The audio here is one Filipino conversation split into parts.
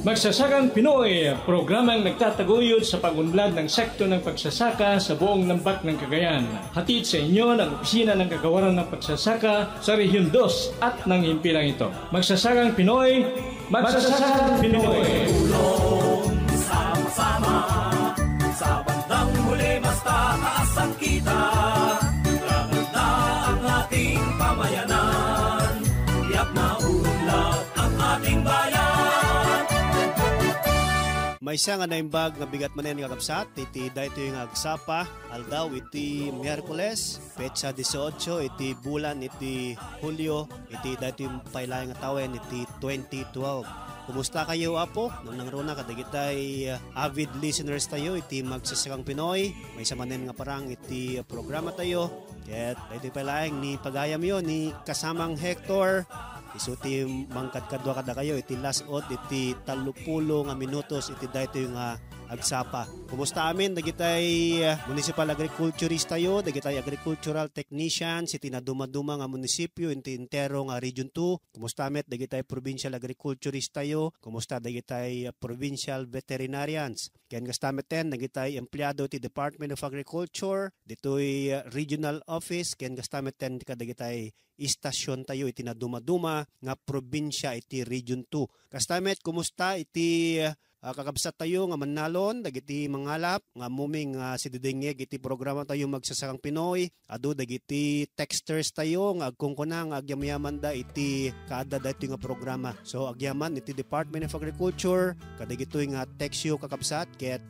Magsasakang Pinoy, programang nagtataguyod sa pagunlad ng sekto ng pagsasaka sa buong lambak ng Cagayan. Hatid sa inyo ng Opisina ng Kagawaran ng Pagsasaka sa Rehiyon 2 at ng himpilang ito. Magsasakang Pinoy, Magsasakang Pinoy. Tulong sama-sama, sa bandang huli basta taas ang kita. Gaganda ang ating pamayanan, tiyak na ulad ang ating bayan. May isa nga naimbag nga bigat manen nga kapsat, iti dayto yung agsapa, aldaw iti Miyerkules, petsa 18, iti bulan, iti Hulyo, iti dayto yung pailayang tawen, iti 2012. Kumusta kayo, Apo? Nung nangruna kadagitay avid listeners tayo, iti Magsasakang Pinoy, may isa manen nga parang iti programa tayo, ket dayto yung pailayang ni pagayam yun, ni kasamang Hector, isuti mangkadkadwa kada kayo iti last out iti 30 nga minutos iti dayto yung agsapa. Kumusta amin dagitay municipal agriculturist tayo, dagitay agricultural technicians iti naduma-duma nga munisipyo iti entero nga region 2. Kumusta amin dagitay provincial agriculturist tayo, kumusta dagitay provincial veterinarians. Ken kastamet ten dagitay empleyado ti Department of Agriculture, ditoy regional office, ken kastamet ten kadagitay istasyon tayo iti naduma-duma nga probinsya iti region 2. Kastamet kumusta iti kakabsat tayo nga manalon dagiti mangalap nga muming sididingeg iti programa tayo Magsasakang Pinoy, adu dagiti texters tayo nga agkungkuna nga agyamyaman da iti kaada dayto nga programa. So agyaman iti Department of Agriculture kadagitoy nga textyo kakabsat ket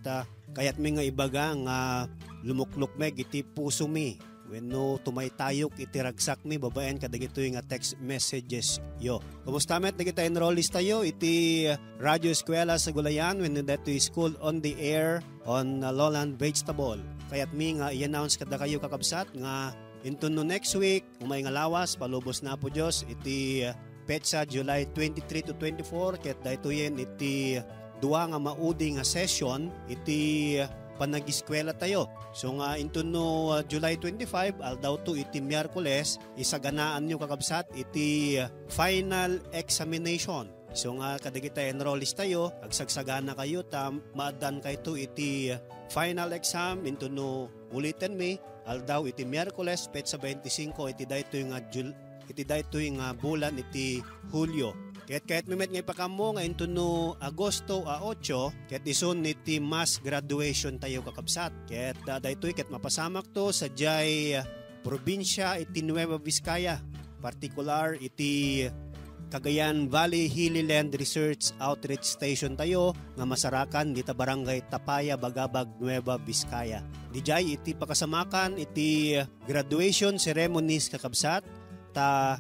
kayat mi nga ibaga nga lumukluk meg iti puso mi. Wenno tumaytayok iti ragsak mi babaen kadagitoy nga text messages yo. Kumusta met dagiti enrollees tayo iti Radyo Eskwela sa Gulayan wenno daytoy school on the air on Lowland Vegetable. Kayat mi nga i-announce kada kayo kakabsat nga into no next week umay nga lawas palubos na po Dios iti petsa July 23 to 24 ket daytoyen iti duwa nga maudi nga session iti panag-eskwela tayo. So nga into no July 25 aldaw to iti Miyerkules isaganaan nyo kakabsat iti final examination. So nga kadagitay enrollees tayo agsagsagana kayo ta maadan kayo to iti final exam into no ulitin mi aldaw iti Miyerkules petsa 25 iti daytoy nga bulan iti Hulyo. Kahit mimet nga ipakamo nga into no Agosto 8, ket ison iti mass graduation tayo kakabsat. Ket daytoy ket mapasamak to sa jay probinsya iti Nueva Vizcaya, particular iti Cagayan Valley Hilly-Land Research Outreach Station tayo nga masarakan dita barangay Tapaya, Bagabag, Nueva Vizcaya. Dijay iti pakasamakan iti graduation ceremonies kakabsat ta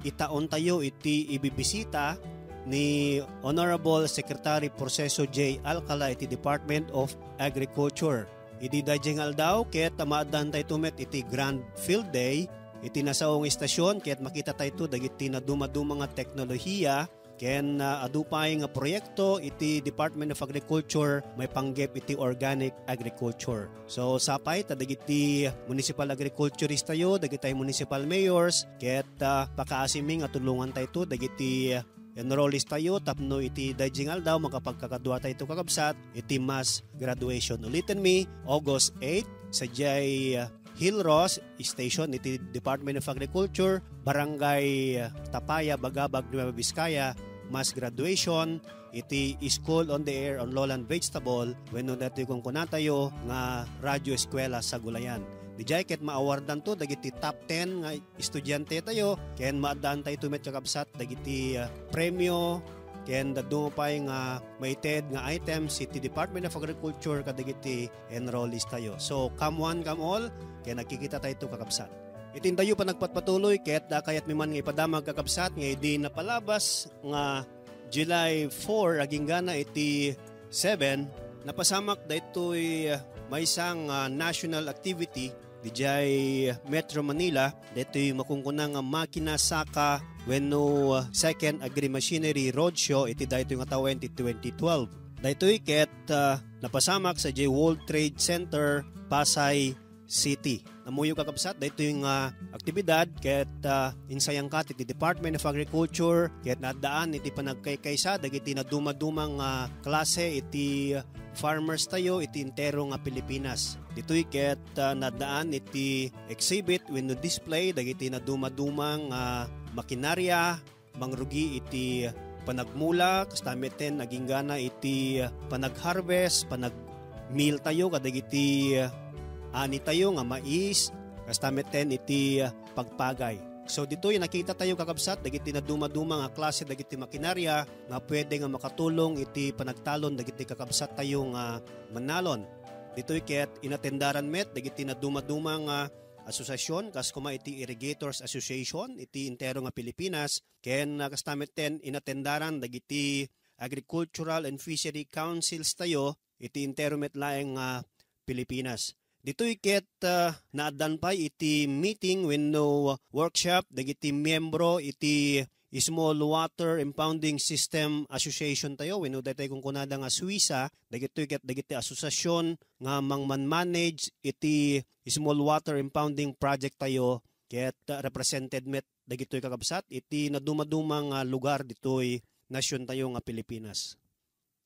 itaon tayo iti ibibisita ni Honorable Secretary Proceso J. Alcala iti Department of Agriculture. Iti dajeng aldaw ket tamaadan tayo tumet iti Grand Field Day iti nasaong istasyon ket makita tayo dagiti na dumaduma nga teknolohiya ken adupay nga proyekto iti Department of Agriculture may panggep iti organic agriculture. So sapay ta dagiti municipal agriculturist tayo, dagiti municipal mayors ket pakaasiming at tulungan tayo dagiti enrollees tayo tapno iti dajing aldaw makapagkakadwa tayo kakabsat iti mass graduation. Ulitin mi August 8 sa jay Hillros Station iti Department of Agriculture, Barangay Tapaya, Bagabag, Nueva Vizcaya, mass graduation iti School on the Air on Lowland Vegetable wenno dati kung kunatayo nga Radyo Eskwela sa Gulayan. Dijay ket maawardan to dagiti top 10 nga estudyante tayo ken maadan tayo tumet kakabsat dagiti premyo ken daduma pay nga maited nga items iti Department of Agriculture kadagiti enrollees tayo. So come one come all ken nakikita tayo to kakabsat. Itindayo pa nagpatpatuloy ket kayat mi man nga ipadamag kakabsat nga idi napalabas nga July 4 aging gana iti 7 napasamak daytoy may isang national activity dijay Metro Manila daytoy makungkunang makina saka wenno second agri-machinery roadshow iti daytoy nga tawen iti 2012. Daytoy ket napasamak sa J World Trade Center Pasay City. namuyo kakabsat dahito yung aktibidad ket insayang kat iti Department of Agriculture ket nadaan iti panagkaykaysa dagiti naduma-dumang klase iti farmers tayo iti entero nga Pilipinas. Ditoy ket nadaan iti exhibit wenno display dagiti naduma-dumang makinarya mangrugi iti panagmula kastameten naging gana iti panagharvest panagmeal tayo kadagiti ani tayo nga mais kastameten iti pagpagay. So dito yung nakita tayo kakabsat dagiti naduma-duma nga klase dagiti makinarya nga pwede nga makatulong iti panagtalon dagiti kakabsat tayo nga manalon. Dito ket inatendaran met dagiti naduma-duma nga asosasyon kas kuma iti Irrigators Association iti entero nga Pilipinas ken kastameten inatendaran dagiti Agricultural and Fishery Councils tayo iti entero met laeng nga Pilipinas. Dito ket naadan pa iti meeting wenno workshop dagiti miyembro iti Small Water Impounding System Association tayo wenno daytoy kung kunada nga Suisa dagiti ket dagiti asosasyon nga mangman-manage iti Small Water Impounding Project tayo ket represented met dagitoy kakabsat iti naduma-dumang lugar ditoy nasyon tayo nga Pilipinas.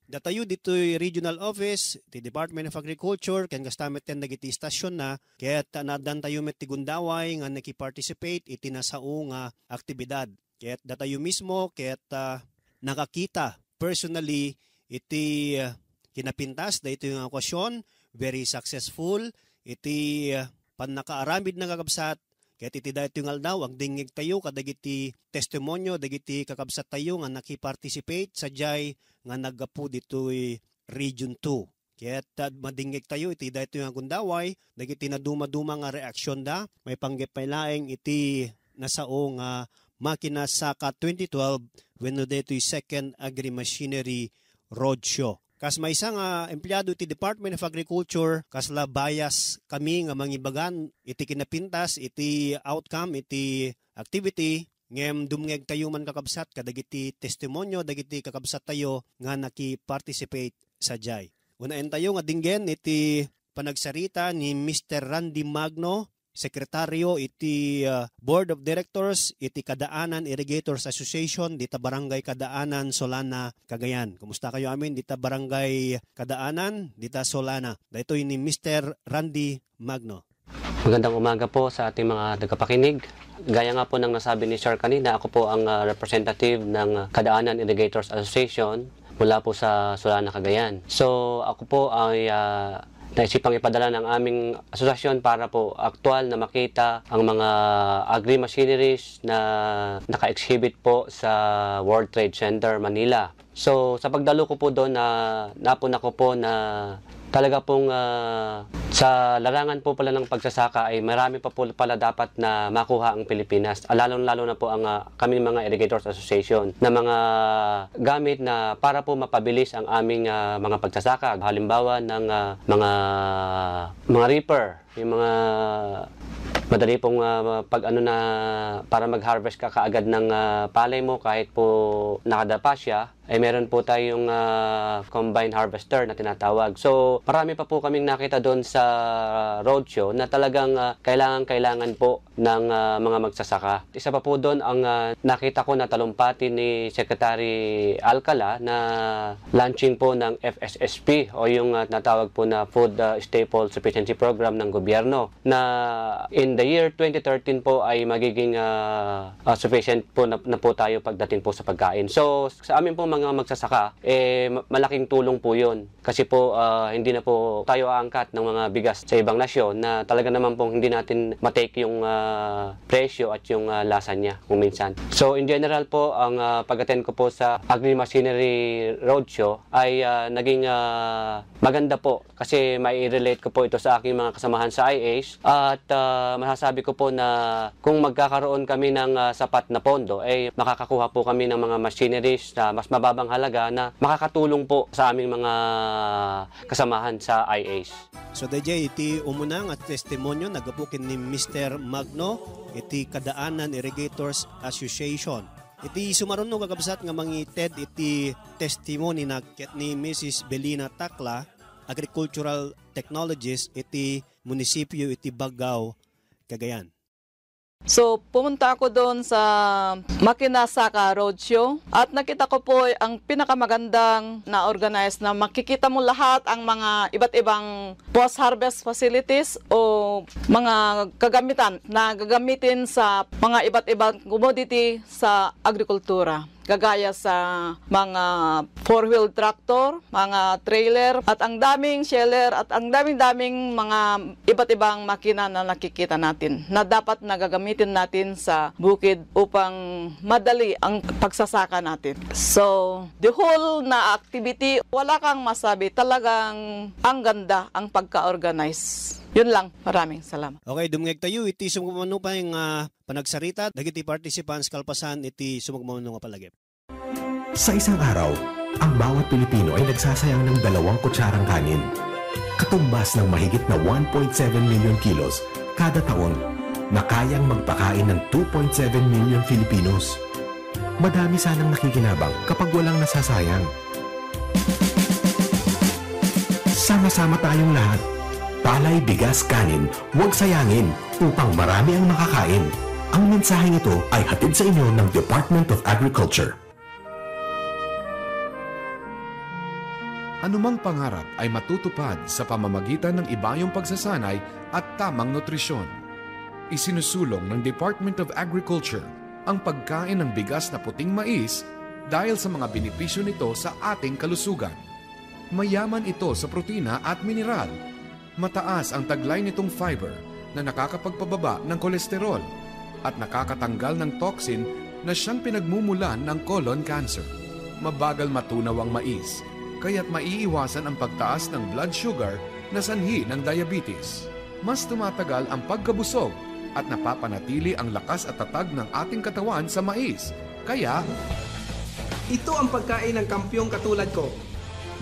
Datayo ditoy regional office ti Department of Agriculture ken kastameten dagiti istasyon na ket nadan tayo met ti Gundaway nga naki-participate iti nasao nga aktibidad. Ket datayo mismo ket nakakita personally iti kinapintas dayto yung okasyon very successful iti pannakaaramid na kakabsat ket iti dayto yung aldaw agdingig tayo kadagiti testimonyo dagiti kakabsat tayo nga naki-participate sadyay nga naggapu ditoy Region 2. Ket madingig tayo iti dayto yung Gundaway dagiti naduma-duma nga reaksyon da may panggepaylaeng iti nasao nga makina saka 2012 wenno daytoy second agri-machinery roadshow. Kas may isang empleyado iti Department of Agriculture kasla bias kami nga mangibagan iti kinapintas iti outcome iti activity ngem dumngeg tayo man kakabsat kadagiti testimonyo dagiti kakabsat tayo nga naki-participate sadyay. Unaen tayo nga dinggen iti panagsarita ni Mr. Randy Magno, sekretaryo iti Board of Directors iti Kadaanan Irrigators Association dita Barangay Kadaanan, Solana, Cagayan. Kumusta kayo amin dita Barangay Kadaanan, dita Solana. Dito ni Mr. Randy Magno. Magandang umaga po sa ating mga tagapakinig. Gaya nga po ng nasabi ni Sir kanina, ako po ang representative ng Kadaanan Irrigators Association mula po sa Solana, Cagayan. So ako po ay naisipang ipadala ng aming asosasyon para po aktual na makita ang mga agri-machineries na naka-exhibit po sa World Trade Center, Manila. So sa pagdalo ko po doon, napuna ko po na talaga pong sa larangan po pala ng pagsasaka ay marami pa po pala dapat na makuha ang Pilipinas. Lalo na po ang kami mga Irrigators Association na mga gamit na para po mapabilis ang aming mga pagsasaka. Halimbawa ng mga reaper, yung mga madali pong para mag-harvest ka kaagad ng palay mo kahit po nakadapa siya, ay meron po tayong combine harvester na tinatawag. So, marami pa po kaming nakita doon sa roadshow na talagang kailangan po ng mga magsasaka. Isa pa po doon ang nakita ko na talumpati ni Secretary Alcala na launching po ng FSSP o yung natawag po na Food Staple Sufficiency Program ng gobyerno na in the year 2013 po ay magiging sufficient po na po tayo pagdating po sa pagkain. So, sa amin po mga magsasaka, malaking tulong po yun. Kasi po, hindi na po tayo aangkat ng mga bigas sa ibang nasyon na talaga naman po hindi natin matake yung presyo at yung lasa niya kung minsan. So, in general po, ang pag-attend ko po sa Agri-Machinery Roadshow ay naging maganda po kasi mai-relate ko po ito sa aking mga kasamahan sa IAs at masasabi ko po na kung magkakaroon kami ng sapat na pondo, makakakuha po kami ng mga machineries na mas mababang halaga na makakatulong po sa aming mga kasamahan sa IAs. So DJ, iti umunang at testimonyo nagapukin ni Mr. Magno, iti Kadaanan Irrigators Association. Iti sumaron no kakabsat nga mangited iti testimony na ket ni Mrs. Belina Tacla, Agricultural Technologist iti munisipyo iti Bagao, Cagayan. So, pumunta ako doon sa Makinasaka Roadshow at nakita ko po ang pinakamagandang na organized na makikita mo lahat ang mga iba't ibang post-harvest facilities o mga kagamitan na gagamitin sa mga iba't ibang commodity sa agrikultura. Kagaya sa mga four-wheel tractor, mga trailer, at ang daming sheller, at ang daming mga iba't ibang makina na nakikita natin na dapat nagagamitin natin sa bukid upang madali ang pagsasaka natin. So, the whole na activity, wala kang masabi, talagang ang ganda ang pagka-organize. Yun lang. Maraming salamat. Okay, dumngeg tayo. Iti sumagmano pa yung panagsarita. Dagiti participants kalpasan iti sumagmano nga palagip. Sa isang araw, ang bawat Pilipino ay nagsasayang ng 2 kutsarang kanin. Katumbas ng mahigit na 1.7 million kilos kada taon na kayang magpakain ng 2.7 million Filipinos. Madami sanang nakikinabang kapag walang nasasayang. Sama-sama tayong lahat. Palay, bigas, kanin, huwag sayangin upang marami ang makakain. Ang mensaheng ito ay hatid sa inyo ng Department of Agriculture. Anumang pangarap ay matutupad sa pamamagitan ng ibayong pagsasanay at tamang nutrisyon. Isinusulong ng Department of Agriculture ang pagkain ng bigas na puting mais dahil sa mga benepisyo nito sa ating kalusugan. Mayaman ito sa protina at mineral. Mataas ang taglay nitong fiber na nakakapagpababa ng kolesterol at nakakatanggal ng toxin na siyang pinagmumulan ng colon cancer. Mabagal matunaw ang mais, kaya't maiiwasan ang pagtaas ng blood sugar na sanhi ng diabetes. Mas tumatagal ang pagkabusog at napapanatili ang lakas at tatag ng ating katawan sa mais. Kaya, ito ang pagkain ng kampyong katulad ko.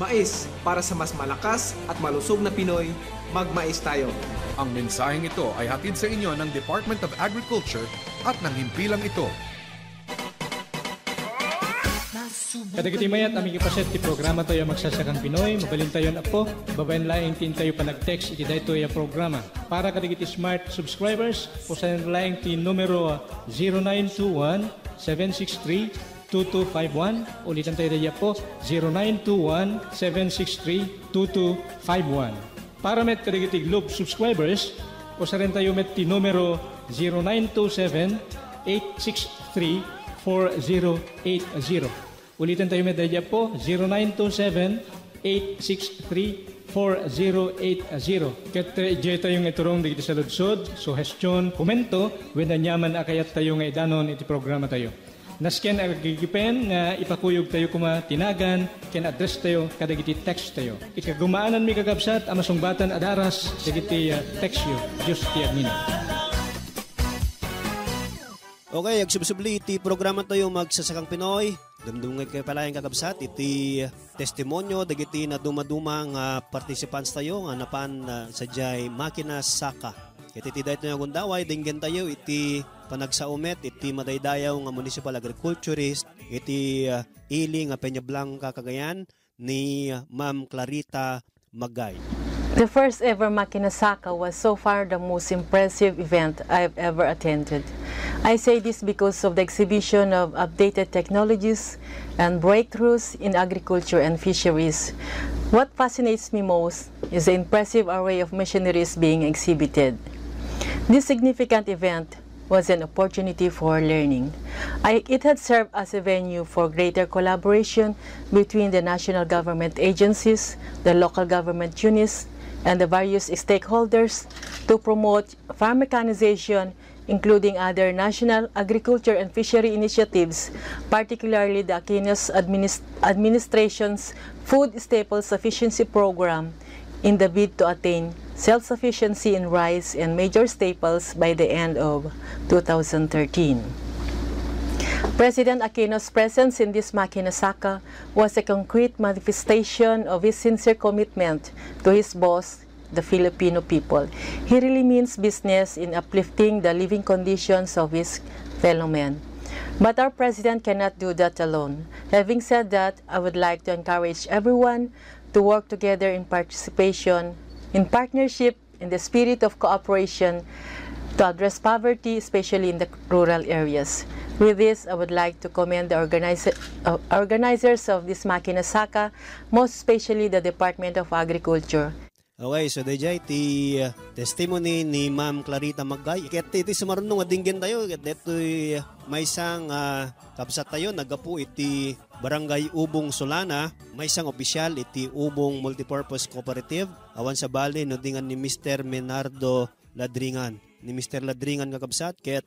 Mais, para sa mas malakas at malusog na Pinoy, magmais tayo. Ang mensaheng ito ay hatid sa inyo ng Department of Agriculture at ng himpilang ito. Kadagiti mayat aming ipaset ti programa tayo magsasakang Pinoy, mabalin tayo na po, babayan laing tin tayo pa nag-text iti dayto ya programa. Para kadagiti smart subscribers, pusayan laing ti numero 0921-763-2251. Ulitan tayo daya po, 0921-763-2251. Para met kadagiti Globe subscribers, pusayan tayo met ti numero 0927-863-4080. Ulitin tayo medalya po, 0927-863-4080. Kat jay tayong iturong digiti sa ludsod, suhestyon, komento, when nanyaman akayat tayo nga idanon iti programa tayo. Nasken agigipen nga ipakuyog tayo kuma tinagan, ken address tayo kadagiti text tayo. Ikagumaanan mi kagabsat, amasungbatan adaras, digiti text yo, Diyos ti admin. Okay, agsubsubli iti programa tayo magsasakang Pinoy. Dumdumngay kayo pala yung kakabsat, iti testimonyo, dagiti na dumadumang participants tayo, nga napan sadyay Makinasaka. Iti dahi ito yung gundaway, dinggan tayo, iti panagsaumet, iti madaydayaw nga municipal agriculturist, iti ili nga Peña Blanca, Cagayan, ni Ma'am Clarita Magay. The first ever Makinasaka was so far the most impressive event I've ever attended. I say this because of the exhibition of updated technologies and breakthroughs in agriculture and fisheries. What fascinates me most is the impressive array of machineries being exhibited. This significant event was an opportunity for learning. It had served as a venue for greater collaboration between the national government agencies, the local government units, and the various stakeholders to promote farm mechanization, including other national agriculture and fishery initiatives, particularly the Aquinos administration's Food Staples Sufficiency Program, in the bid to attain self-sufficiency in rice and major staples by the end of 2013. President Aquino's presence in this Makinasaka was a concrete manifestation of his sincere commitment to his boss, the Filipino people. He really means business in uplifting the living conditions of his fellow men. But our president cannot do that alone. Having said that, I would like to encourage everyone to work together in participation, in partnership, in the spirit of cooperation, to address poverty, especially in the rural areas. With this, I would like to commend the organizers of this Makina Saka, most especially the Department of Agriculture. Okay, so dayjay ti testimony ni Ma'am Clarita Magay. Ket iti sumarunong adinggen tayo ket detoy maysang kabsat tayo nagapu iti Barangay Ubong Solana, maysang opisyal iti Ubong Multipurpose Cooperative awan sa bali no dingan ni Mr. Menardo Ladringan. Ni Mr. Ladringan kakabsat ket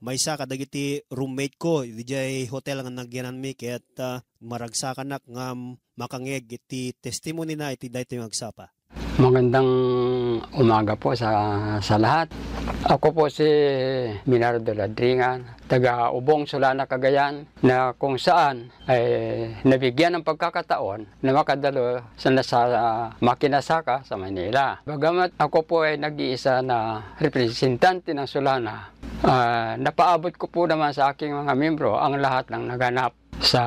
maysa kadagiti roommate ko dayjay hotel nga nagyanan mi ket maragsakan nga makangeg iti testimony na iti daytoy agsapa. Magandang umaga po sa lahat. Ako po si Menardo Ladringan, taga Ubong Solana, Cagayan, na kung saan ay nabigyan ng pagkakataon na makadalo sa Makina Saka sa Manila. Bagamat ako po ay nag-iisa na representante ng Solana, napaabot ko po naman sa aking mga membro ang lahat ng naganap sa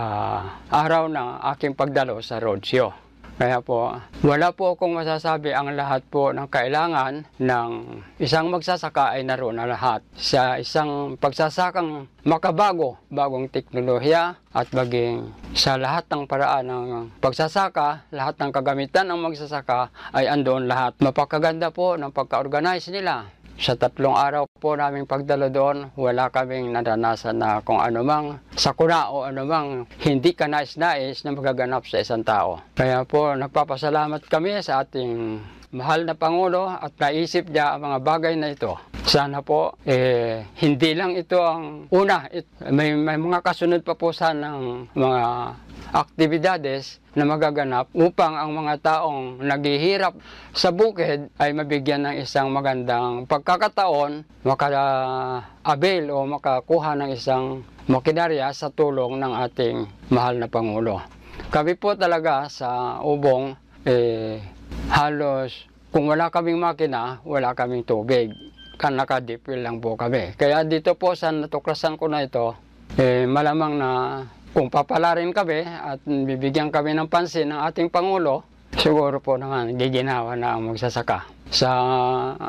araw ng aking pagdalo sa roadshow. Kaya po, wala po akong masasabi, ang lahat po ng kailangan ng isang magsasaka ay naroon na lahat. Sa isang pagsasakang makabago, bagong teknolohiya at maging sa lahat ng paraan ng pagsasaka, lahat ng kagamitan ng magsasaka ay andoon lahat. Mapakaganda po ng pagka-organize nila. Sa 3 araw po naming pagdalo doon, wala kaming naranasan na kung anumang sakuna o anumang hindi ka nais-nais na magaganap sa isang tao. Kaya po nagpapasalamat kami sa ating mahal na Pangulo at naisip niya ang mga bagay na ito. Sana po, hindi lang ito ang una. May mga kasunod pa po sana ng mga aktibidades na magaganap upang ang mga taong naghihirap sa bukid ay mabigyan ng isang magandang pagkakataon, maka-avail o makakuha ng isang makinarya sa tulong ng ating mahal na Pangulo. Kami po talaga sa Ubong, halos kung wala kaming makina, wala kaming tubig. Nakadipil lang po kami. Kaya dito po sa natuklasan ko na ito, malamang na kung papalarin kami at bibigyan kami ng pansin ng ating Pangulo, siguro po naman giginawa na ang magsasaka.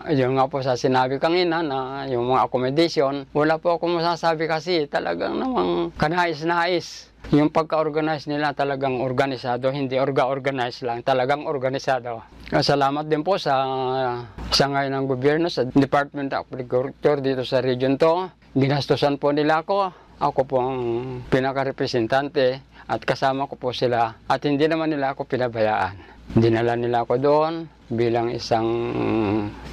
Yun nga po sa sinabi kanina na yung mga accommodation, wala po akong masasabi kasi talagang namang kanais-nais. Yung pagka-organize nila talagang organisado, hindi organize lang, talagang organisado. Salamat din po sa sangay ng gobyerno, sa Department of Agriculture dito sa Region 2. Ginastusan po nila ako. Ako po ang pinaka-representante at kasama ko po sila at hindi naman nila ako pinabayaan. Dinala nila ako doon bilang isang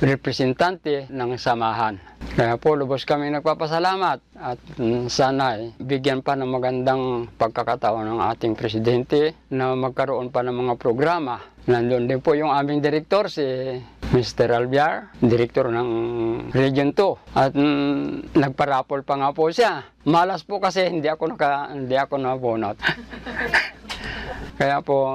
representante ng samahan. Kaya po lubos kami nagpapasalamat at sana bigyan pa ng magandang pagkakataon ng ating presidente na magkaroon pa ng mga programa. Nandun din po yung aming direktor, si Mr. Albiar, direktor ng Region 2. At nagparapol pa nga po siya. Malas po kasi hindi ako nabunot. Kaya po,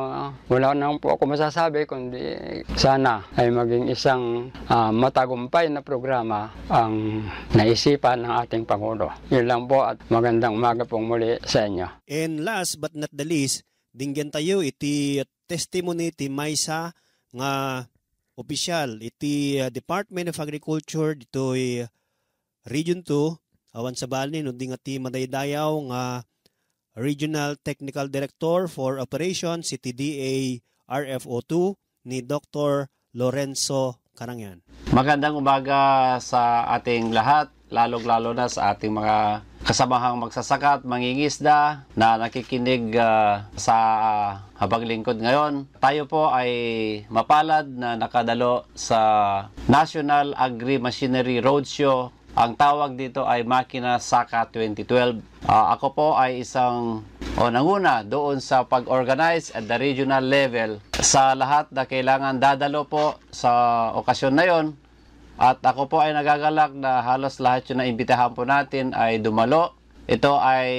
wala na po ako masasabi, kundi sana ay maging isang matagumpay na programa ang naisipan ng ating Pangulo. Yun lang po at magandang umaga pong muli sa inyo. And last but not the least, dinggan tayo iti testimony ti maysa nga opisyal iti Department of Agriculture ditoy Region 2 awan sa bali no di nga ti madaydayaw nga Regional Technical Director for Operations iti DA RFO2 ni Dr. Lorenzo Carangyan. Magandang umaga sa ating lahat, lalong-lalo na sa ating mga kasamahang magsasaka at mangingisda na nakikinig sa habang lingkod ngayon. Tayo po ay mapalad na nakadalo sa National Agri-Machinery Roadshow. Ang tawag dito ay Makina Saka 2012. Ako po ay nanguna doon sa pag-organize at the regional level sa lahat na kailangan dadalo po sa okasyon na yon. At ako po ay nagagalak na halos lahat yung naimbitahan po natin ay dumalo. Ito ay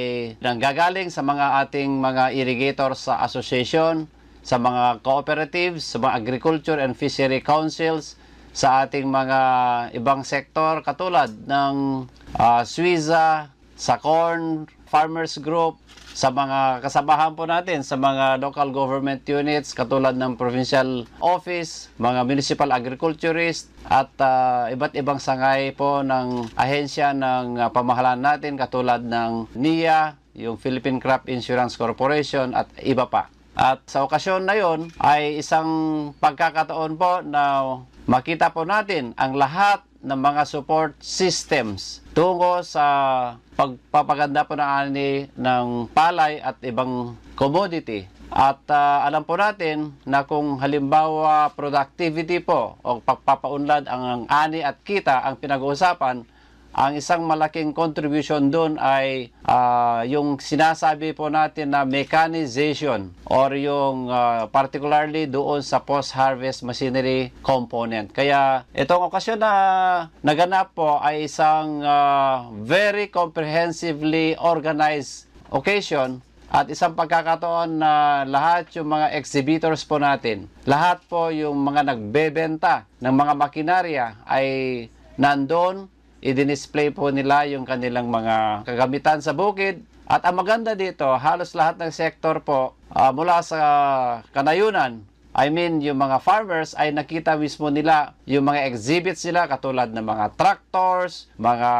nanggagaling sa mga ating mga irrigators sa association, sa mga cooperatives, sa mga agriculture and fishery councils, sa ating mga ibang sektor katulad ng Suiza, sa corn farmers group, sa mga kasamahan po natin sa mga local government units katulad ng provincial office, mga municipal agriculturist at iba't ibang sangay po ng ahensya ng pamahalaan natin katulad ng NIA, yung Philippine Crop Insurance Corporation at iba pa. At sa okasyon na yon ay isang pagkakataon po na makita po natin ang lahat ng mga support systems tungo sa pagpapaganda po ng ani ng palay at ibang commodity. At alam po natin na kung halimbawa productivity po o pagpapaunlad ang ani at kita ang pinag-uusapan, ang isang malaking contribution doon ay yung sinasabi po natin na mechanization or yung particularly doon sa post-harvest machinery component. Kaya itong okasyon na naganap po ay isang very comprehensively organized occasion at isang pagkakataon na lahat yung mga exhibitors po natin, lahat po yung mga nagbebenta ng mga makinarya ay nandun. I-display po nila yung kanilang mga kagamitan sa bukid. At ang maganda dito, halos lahat ng sektor po mula sa kanayunan, I mean yung mga farmers ay nakita mismo nila yung mga exhibits nila katulad ng mga tractors, mga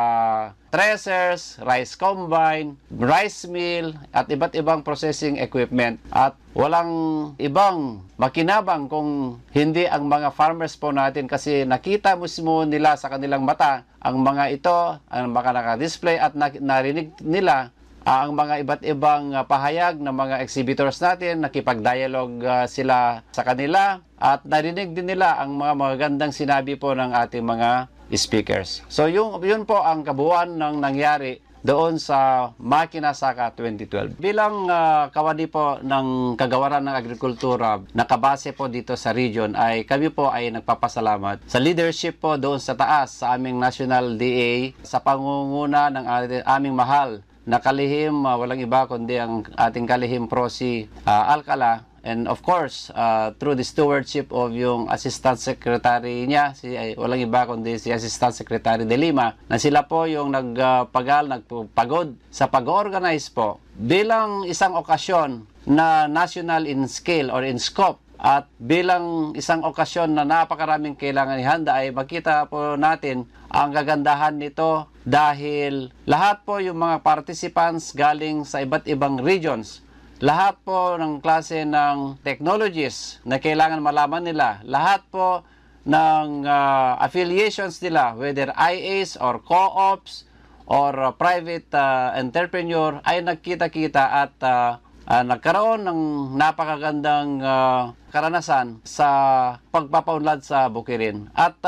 threshers, rice combine, rice mill at iba't ibang processing equipment. At walang ibang makinabang kung hindi ang mga farmers po natin kasi nakita mismo nila sa kanilang mata ang mga ito, ang mga naka-display at narinig nila ang mga iba't ibang pahayag ng mga exhibitors natin, nakipag-dialogue sila sa kanila at narinig din nila ang mga magagandang sinabi po ng ating mga speakers. So yun po ang kabuuan ng nangyari doon sa Makina Saka 2012. Bilang kawani po ng Kagawaran ng Agrikultura, nakabase po dito sa region, ay kami po ay nagpapasalamat sa leadership po doon sa taas sa aming National DA sa pangunguna ng aming mahal na kalihim, walang iba kundi ang ating kalihim Prosi Alcala. And of course, through the stewardship of yung Assistant Secretary niya, walang iba kundi si Assistant Secretary De Lima, na sila po yung nagpagod sa pag-organize po bilang isang okasyon na national in scale or in scope. At bilang isang okasyon na napakaraming kailangan ihanda ay makita po natin ang kagandahan nito dahil lahat po yung mga participants galing sa iba't ibang regions. Lahat po ng klase ng technologies na kailangan malaman nila. Lahat po ng affiliations nila, whether IAs or co-ops or private entrepreneur, ay nagkita-kita at nagkaroon ng napakagandang karanasan sa pagpapaunlad sa bukirin. At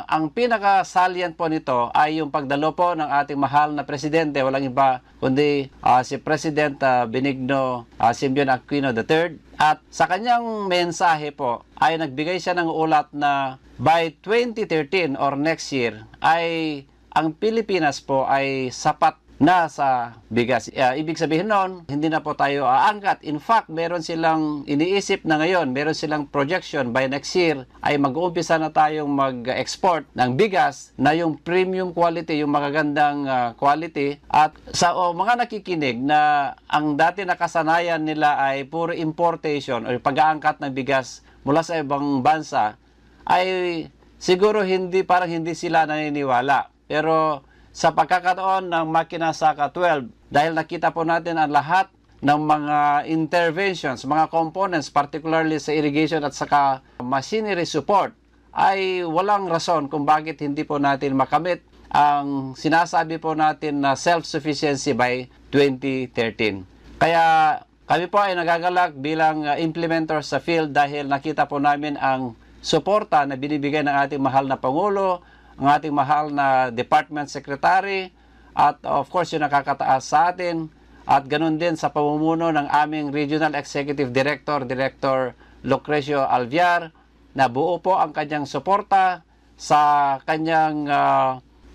ang pinaka-salient po nito ay yung pagdalo po ng ating mahal na presidente, walang iba kundi si President Benigno Simeon Aquino III. At sa kanyang mensahe po ay nagbigay siya ng ulat na by 2013 or next year ay ang Pilipinas po ay sapat na sa bigas. Ibig sabihin nun, hindi na po tayo aangkat. In fact, meron silang iniisip na ngayon, meron silang projection by next year ay mag-uumpisa na tayong mag-export ng bigas na yung premium quality, yung magagandang quality. At sa mga nakikinig na ang dati nakasanayan nila ay puro importation o pag-aangkat ng bigas mula sa ibang bansa, ay siguro parang hindi sila naniniwala. Pero sa pagkakataon ng Makina Saka 12, dahil nakita po natin ang lahat ng mga interventions, mga components, particularly sa irrigation at saka machinery support, ay walang rason kung bakit hindi po natin makamit ang sinasabi po natin na self-sufficiency by 2013. Kaya kami po ay nagagalak bilang implementers sa field dahil nakita po namin ang suporta na binibigay ng ating mahal na Pangulo, ang ating mahal na Department Secretary, at of course yung nakakataas sa atin, at ganun din sa pamumuno ng aming Regional Executive Director, Director Lucrecio Alviar, na buo po ang kanyang suporta sa kanyang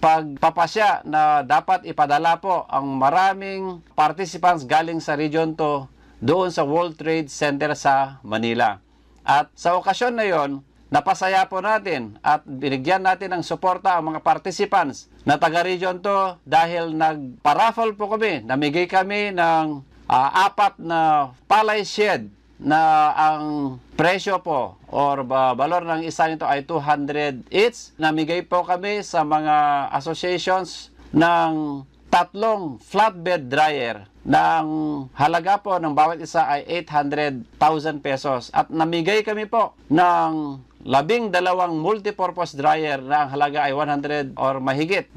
pagpapasya na dapat ipadala po ang maraming participants galing sa Region 2 doon sa World Trade Center sa Manila. At sa okasyon na yon, napasaya po natin at binigyan natin ng suporta ang mga participants na taga-region to dahil nagpa-raffle po kami. Namigay kami ng 4 na palay shed na ang presyo po or valor ng isa nito ay 200 each. Namigay po kami sa mga associations ng 3 flatbed dryer ng halaga po ng bawat isa ay 800,000 pesos. At namigay kami po ng 12 multipurpose dryer na ang halaga ay 100 or mahigit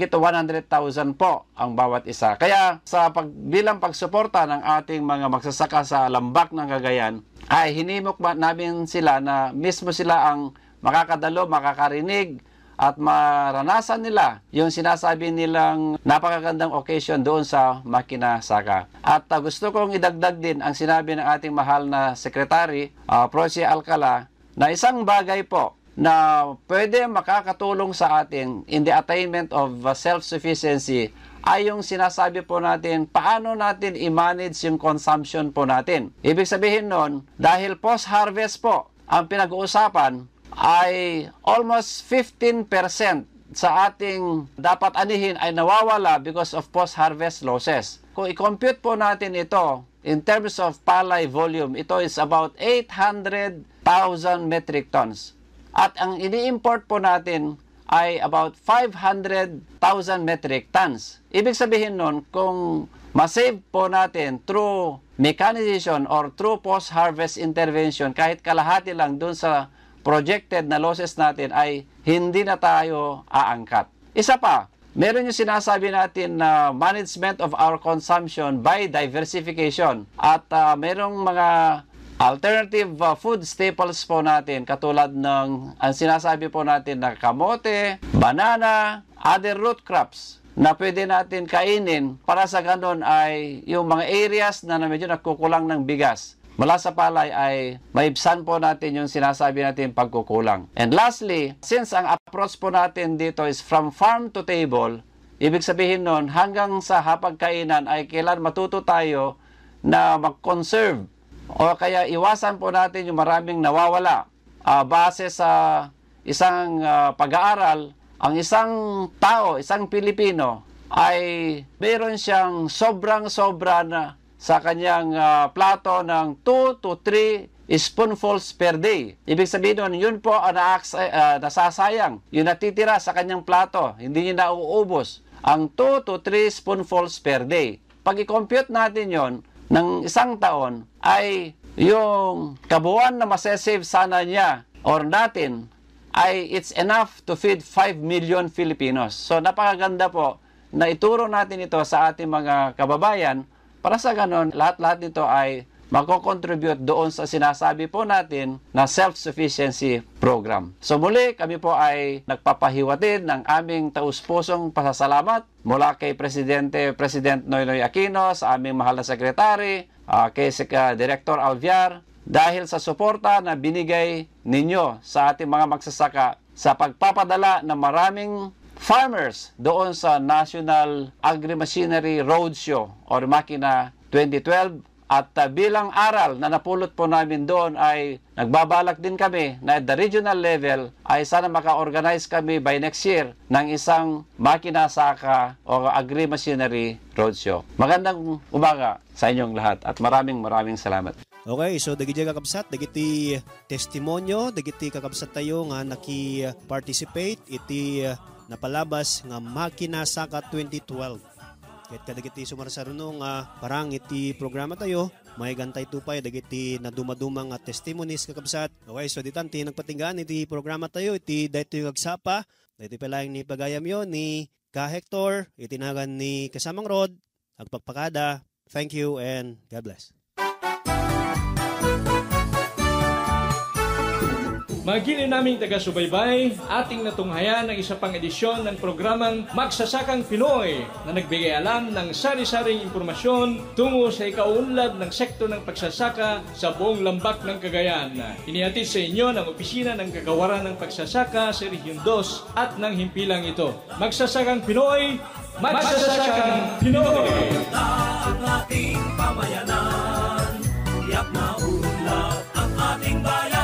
to 100,000 po ang bawat isa. Kaya sa bilang pagsuporta ng ating mga magsasaka sa lambak ng Cagayan, ay hinimok namin sila na mismo sila ang makakadalo, makakarinig, at maranasan nila yung sinasabi nilang napakagandang occasion doon sa Makina Saka. At gusto kong idagdag din ang sinabi ng ating mahal na Secretary, Proce Alcala, na isang bagay po na pwede makakatulong sa atin in the attainment of self-sufficiency ay yung sinasabi po natin, paano natin i-manage yung consumption po natin. Ibig sabihin nun, dahil post-harvest po ang pinag-uusapan, ay almost 15% sa ating dapat anihin ay nawawala because of post-harvest losses. Kung i-compute po natin ito in terms of palay volume, ito is about 800,000 metric tons. At ang ini-import po natin ay about 500,000 metric tons. Ibig sabihin nun, kung masave po natin through mechanization or through post-harvest intervention, kahit kalahati lang dun sa projected na losses natin ay hindi na tayo aangkat. Isa pa, meron yung sinasabi natin na management of our consumption by diversification. At merong mga alternative food staples po natin katulad ng ang sinasabi po natin na kamote, banana, other root crops na pwede natin kainin para sa ganun ay yung mga areas na medyo nagkukulang ng bigas mula sa palay ay maibsan po natin yung sinasabi natin pagkukulang. And lastly, since ang approach po natin dito is from farm to table, ibig sabihin nun hanggang sa hapagkainan ay kailan matuto tayo na mag-conserve o kaya iwasan po natin yung maraming nawawala. Base sa isang pag-aaral, ang isang tao, isang Pilipino ay mayroon siyang sobrang-sobra na sa kanyang plato ng 2 to 3 spoonfuls per day. Ibig sabihin nun, yun po ang nasasayang. Yung natitira sa kanyang plato, hindi niya nauubos. Ang 2 to 3 spoonfuls per day. Pag i-compute natin yon ng isang taon, ay yung kabuuan na masasave sana niya or natin, ay it's enough to feed 5 million Filipinos. So napakaganda po na ituro natin ito sa ating mga kababayan. Para sa ganon, lahat-lahat nito ay mako-contribute doon sa sinasabi po natin na self-sufficiency program. So muli, kami po ay nagpapahiwatin ng aming taus-pusong pasasalamat mula kay President Noynoy Aquino, sa aming mahal na sekretary, kay Director Alviar, dahil sa suporta na binigay ninyo sa ating mga magsasaka sa pagpapadala ng maraming farmers doon sa National Agri-Machinery Roadshow or Makina 2012 at bilang aral na napulot po namin doon ay nagbabalak din kami na at the regional level ay sana maka-organize kami by next year ng isang Makina Saka o Agri-Machinery Roadshow. Magandang umaga sa inyong lahat at maraming salamat. Okay, so dagiti kakabsat, dagiti testimonyo, dagiti kakabsat tayo nga naki-participate iti napalabas nga Makina Saka 2012. Kahit kadagiti sumarsaruno nga parang iti programa tayo, may gantay tupay dagiti na dumadumang nga testimonies kakabsat. Okay, so ditanti nagpatinggan iti programa tayo, iti dayto yung agsapa, dayto palayang ni pagayam yon ni Ka Hector, itinagan ni Kasamang Rod, agpagpakada. Thank you and God bless. Magili naming taga-subaybay, ating natunghayan ang isa pang edisyon ng programang Magsasakang Pinoy na nagbigay alam ng sari-saring impormasyon tungo sa ikaunlad ng sektor ng pagsasaka sa buong lambak ng Cagayan. Inihatid sa inyo ng Opisina ng Kagawaran ng Pagsasaka sa Region 2 at ng himpilang ito. Magsasakang Pinoy, Magsasakang Pinoy! Ang ating pamayanan, tiyak na unlad ang ating bayan.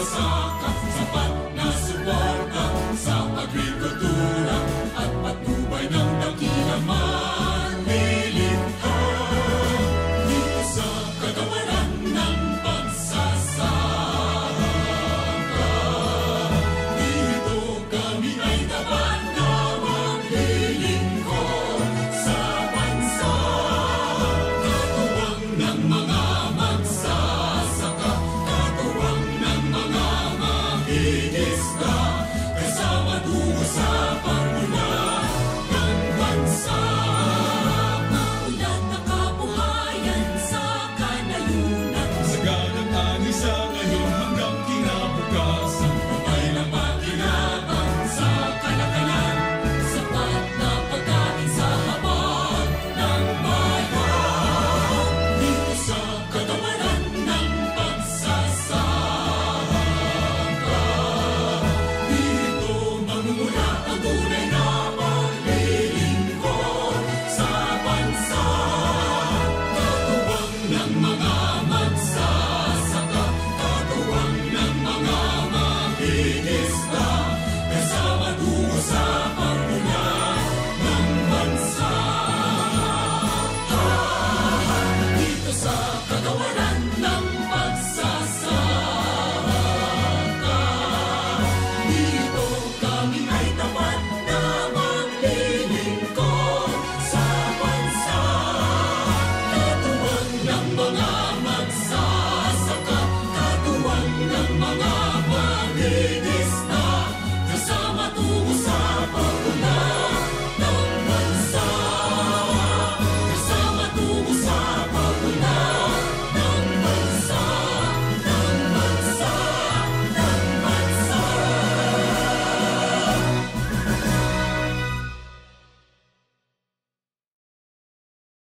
magsasaka.